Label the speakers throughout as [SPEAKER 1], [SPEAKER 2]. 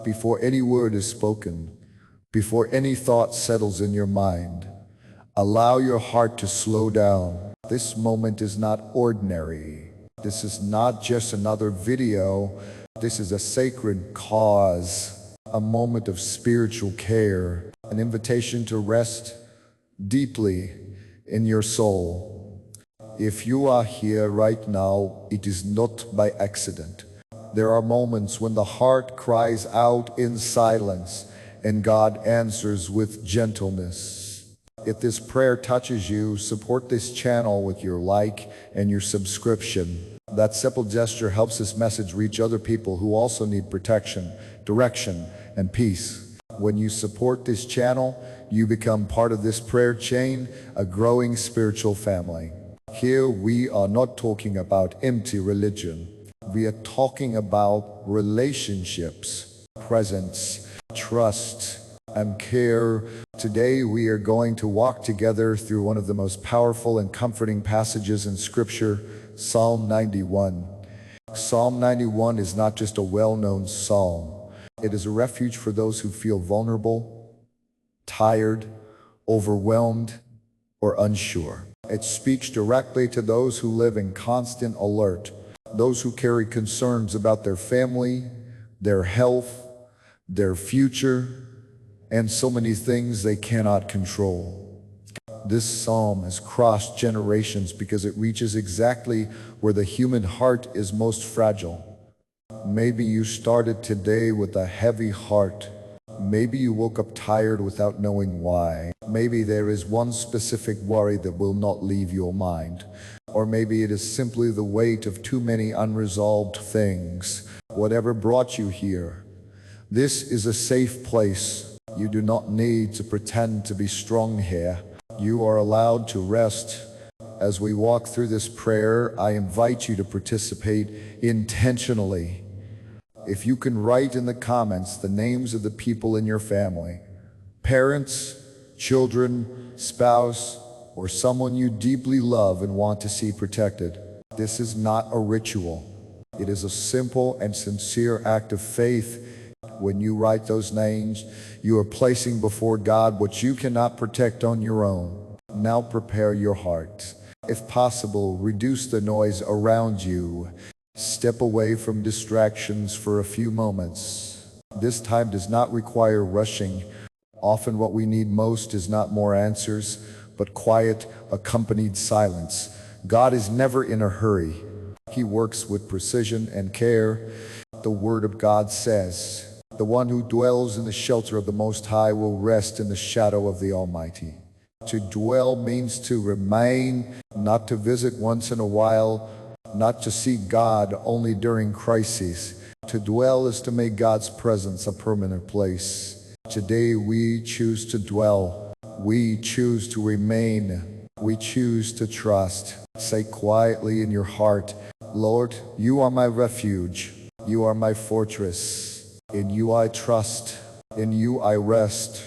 [SPEAKER 1] Before any word is spoken, before any thought settles in your mind, allow your heart to slow down. This moment is not ordinary. This is not just another video. This is a sacred cause, a moment of spiritual care, an invitation to rest deeply in your soul. If you are here right now, it is not by accident. There are moments when the heart cries out in silence and God answers with gentleness. If this prayer touches you, support this channel with your like and your subscription. That simple gesture helps this message reach other people who also need protection, direction, and peace. When you support this channel, you become part of this prayer chain, a growing spiritual family. Here we are not talking about empty religion. We are talking about relationships, presence, trust, and care. Today we are going to walk together through one of the most powerful and comforting passages in Scripture, Psalm 91. Psalm 91 is not just a well-known psalm. It is a refuge for those who feel vulnerable, tired, overwhelmed, or unsure. It speaks directly to those who live in constant alert, those who carry concerns about their family, their health, their future, and so many things they cannot control. This psalm has crossed generations because it reaches exactly where the human heart is most fragile. Maybe you started today with a heavy heart. Maybe you woke up tired without knowing why. Maybe there is one specific worry that will not leave your mind. Or maybe it is simply the weight of too many unresolved things. Whatever brought you here, this is a safe place. You do not need to pretend to be strong here. You are allowed to rest. As we walk through this prayer, I invite you to participate intentionally. If you can write in the comments the names of the people in your family, parents, children, spouse, or someone you deeply love and want to see protected. This is not a ritual. It is a simple and sincere act of faith. When you write those names, you are placing before God what you cannot protect on your own. Now prepare your heart. If possible, reduce the noise around you. Step away from distractions for a few moments. This time does not require rushing. Often what we need most is not more answers, but quiet, accompanied silence. God is never in a hurry. He works with precision and care. The Word of God says, "The one who dwells in the shelter of the Most High will rest in the shadow of the Almighty." To dwell means to remain, not to visit once in a while, not to seek God only during crises. To dwell is to make God's presence a permanent place. Today we choose to dwell. We choose to remain. We choose to trust. Say quietly in your heart, "Lord, you are my refuge. You are my fortress. In you I trust. In you I rest.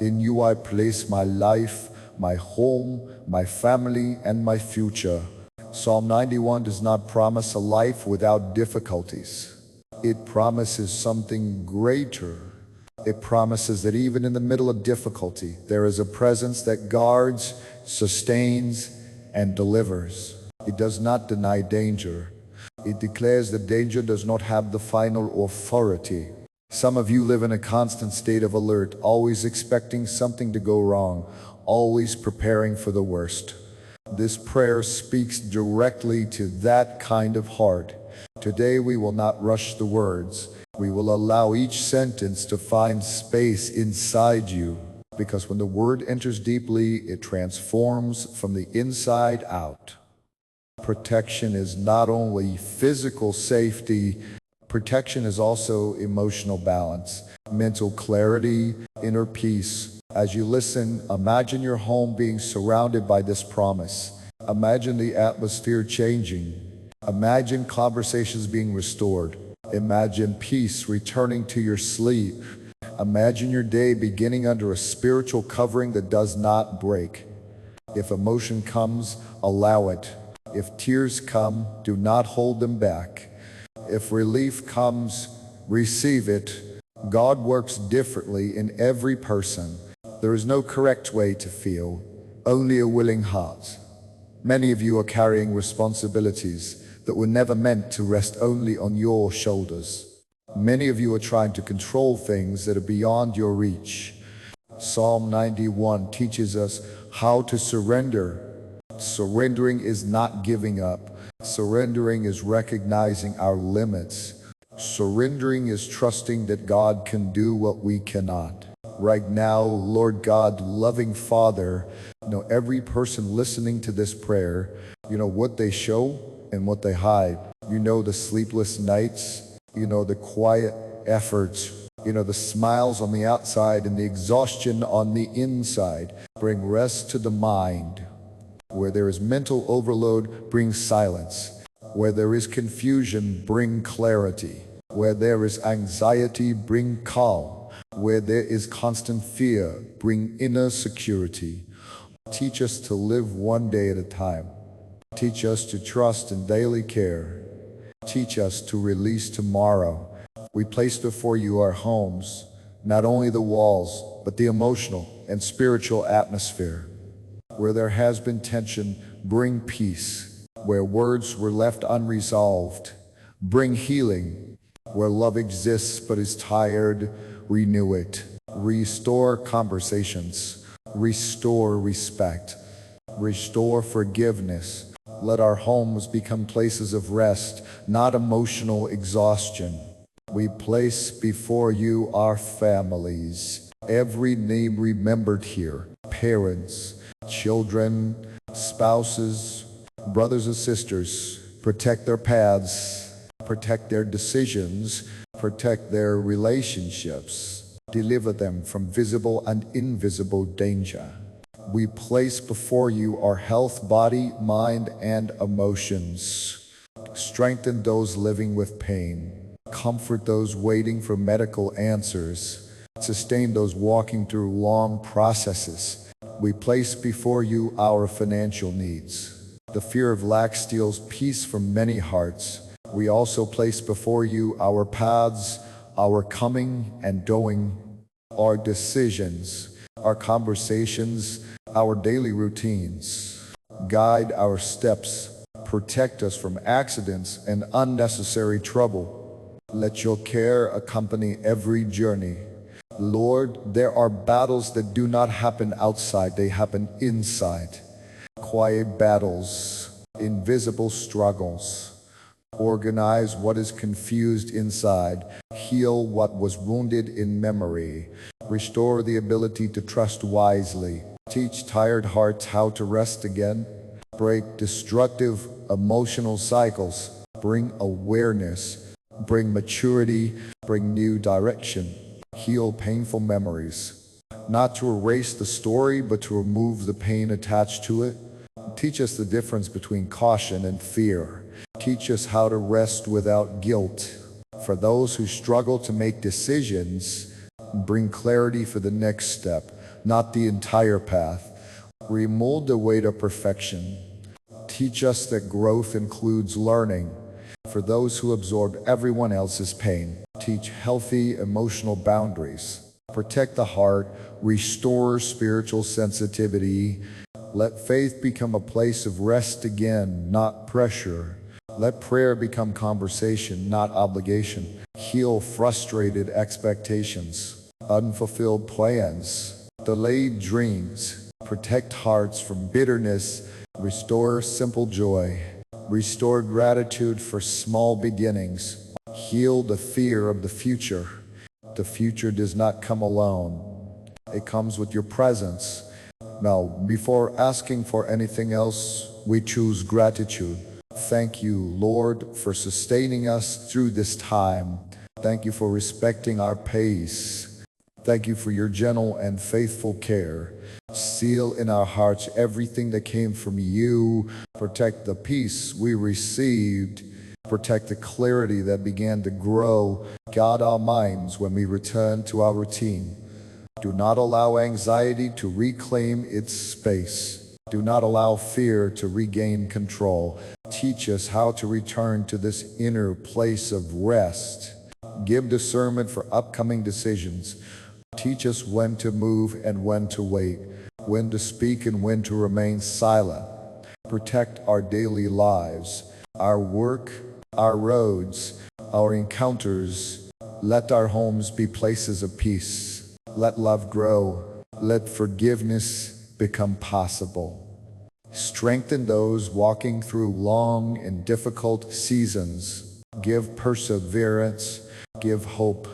[SPEAKER 1] In you I place my life, my home, my family, and my future." Psalm 91 does not promise a life without difficulties. It promises something greater. It promises that even in the middle of difficulty, there is a presence that guards, sustains, and delivers. It does not deny danger. It declares that danger does not have the final authority. Some of you live in a constant state of alert, always expecting something to go wrong, always preparing for the worst. This prayer speaks directly to that kind of heart. Today we will not rush the words. We will allow each sentence to find space inside you, because when the word enters deeply, it transforms from the inside out. Protection is not only physical safety, protection is also emotional balance, mental clarity, inner peace. As you listen, imagine your home being surrounded by this promise. Imagine the atmosphere changing. Imagine conversations being restored. Imagine peace returning to your sleep. Imagine your day beginning under a spiritual covering that does not break. If emotion comes, allow it. If tears come, do not hold them back. If relief comes, receive it. God works differently in every person. There is no correct way to feel, only a willing heart. Many of you are carrying responsibilities that were never meant to rest only on your shoulders. Many of you are trying to control things that are beyond your reach. Psalm 91 teaches us how to surrender. Surrendering is not giving up. Surrendering is recognizing our limits. Surrendering is trusting that God can do what we cannot. Right now, Lord God, loving Father, every person listening to this prayer, what they show and what they hide. The sleepless nights, the quiet efforts, the smiles on the outside and the exhaustion on the inside. Bring rest to the mind. Where there is mental overload, bring silence. Where there is confusion, bring clarity. Where there is anxiety, bring calm. Where there is constant fear, bring inner security. Teach us to live one day at a time. Teach us to trust in daily care. Teach us to release tomorrow. We place before you our homes, not only the walls, but the emotional and spiritual atmosphere. Where there has been tension, bring peace. Where words were left unresolved, bring healing. Where love exists but is tired, renew it. Restore conversations. Restore respect. Restore forgiveness. Let our homes become places of rest, not emotional exhaustion. We place before you our families, every name remembered here, parents, children, spouses, brothers and sisters. Protect their paths, protect their decisions, protect their relationships. Deliver them from visible and invisible danger. We place before you our health, body, mind, and emotions. Strengthen those living with pain. Comfort those waiting for medical answers. Sustain those walking through long processes. We place before you our financial needs. The fear of lack steals peace from many hearts. We also place before you our paths, our coming and going, our decisions, our conversations, our daily routines. Guide our steps. Protect us from accidents and unnecessary trouble. Let your care accompany every journey. Lord, there are battles that do not happen outside, they happen inside. Quiet battles, invisible struggles. Organize what is confused inside. Heal what was wounded in memory. Restore the ability to trust wisely. Teach tired hearts how to rest again. Break destructive emotional cycles. Bring awareness. Bring maturity. Bring new direction. Heal painful memories. Not to erase the story, but to remove the pain attached to it. Teach us the difference between caution and fear. Teach us how to rest without guilt. For those who struggle to make decisions, bring clarity for the next step, not the entire path. Remove the weight of perfection. Teach us that growth includes learning. For those who absorb everyone else's pain, teach healthy emotional boundaries. Protect the heart, restore spiritual sensitivity. Let faith become a place of rest again, not pressure. Let prayer become conversation, not obligation. Heal frustrated expectations, unfulfilled plans, delayed dreams. Protect hearts from bitterness. Restore simple joy. Restore gratitude for small beginnings. Heal the fear of the future. The future does not come alone. It comes with your presence. Now, before asking for anything else, we choose gratitude. Thank you, Lord, for sustaining us through this time. Thank you for respecting our pace. Thank you for your gentle and faithful care. Seal in our hearts everything that came from you. Protect the peace we received. Protect the clarity that began to grow. Guard our minds when we return to our routine. Do not allow anxiety to reclaim its space. Do not allow fear to regain control. Teach us how to return to this inner place of rest. Give discernment for upcoming decisions. Teach us when to move and when to wait, when to speak and when to remain silent. Protect our daily lives, our work, our roads, our encounters. Let our homes be places of peace. Let love grow. Let forgiveness become possible. Strengthen those walking through long and difficult seasons. Give perseverance. Give hope.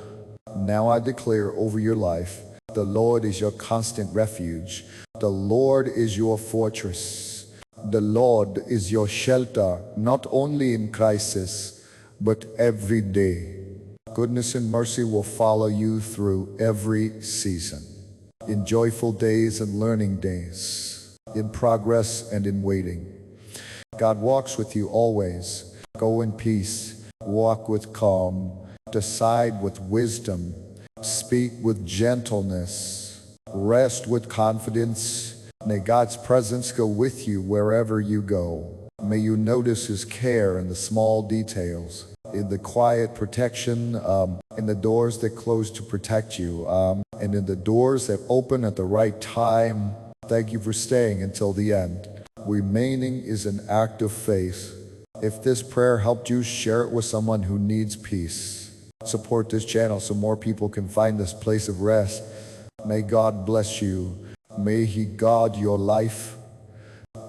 [SPEAKER 1] Now I declare over your life, the Lord is your constant refuge. The Lord is your fortress. The Lord is your shelter, not only in crisis, but every day. Goodness and mercy will follow you through every season. In joyful days and learning days, in progress and in waiting. God walks with you always. Go in peace, walk with calm, decide with wisdom, speak with gentleness, rest with confidence. May God's presence go with you wherever you go. May you notice His care in the small details, in the quiet protection, in the doors that close to protect you, and in the doors that open at the right time. Thank you for staying until the end. Remaining is an act of faith. If this prayer helped you, share it with someone who needs peace. Support this channel so more people can find this place of rest. May God bless you. May He guard your life.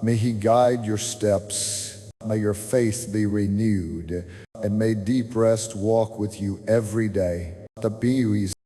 [SPEAKER 1] May He guide your steps. May your faith be renewed. And may deep rest walk with you every day. The Be